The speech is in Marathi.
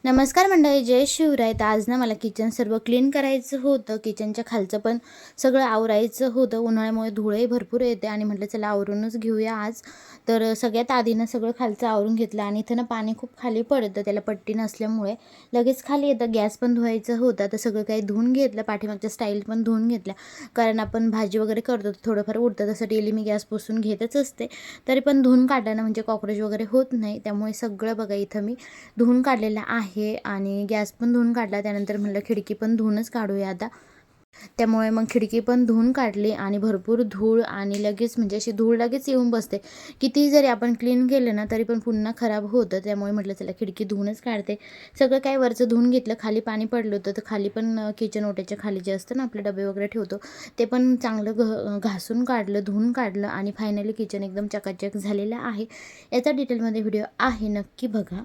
नमस्कार मंडळी, जय शिवराय. तर आज ना मला किचन सर्व क्लीन करायचं होतं. किचनच्या खालचं पण सगळं आवरायचं होतं. उन्हाळ्यामुळे धूळही भरपूर येते आणि म्हटलं चला आवरूनच घेऊया आज. तर सगळ्यात आधी ना सगळं खालचं आवरून घेतलं आणि इथं ना पाणी खूप खाली पडतं, त्याला पट्टी नसल्यामुळे लगेच खाली येतं. गॅस पण धुवायचं होतं, तर सगळं काही धुवून घेतलं. पाठीमागच्या स्टाईल पण धुवून घेतल्या, कारण आपण भाजी वगैरे करतो तर थोडंफार उडतं, तसं डेली मी गॅस पुसून घेतच असते. तरी पण धुवून काढल्यानं म्हणजे कॉक्रोच वगैरे होत नाही, त्यामुळे सगळं बघा इथं मी धुवून काढलेलं आहे. आणि गॅस पण धुवून काढला. त्यानंतर म्हटलं खिडकी पण धुवूनच काढूया आता. त्यामुळे मग खिडकी पण धुवून काढली आणि भरपूर धूळ आणि लगेच म्हणजे अशी धूळ लगेच येऊन बसते. कितीही जरी आपण क्लीन केलं ना तरी पण पुन्हा खराब होतं. त्यामुळे म्हटलं चला खिडकी धुवूनच काढते. सगळं काय वरचं धुवून घेतलं. खाली पाणी पडलं होतं, तर खाली पण किचन ओट्याच्या खाली जे असतं ना आपले डबे वगैरे ठेवतो, ते पण चांगलं घासून काढलं, धुवून काढलं आणि फायनली किचन एकदम चकाचक झालेलं आहे. याचा डिटेलमध्ये व्हिडिओ आहे, नक्की बघा.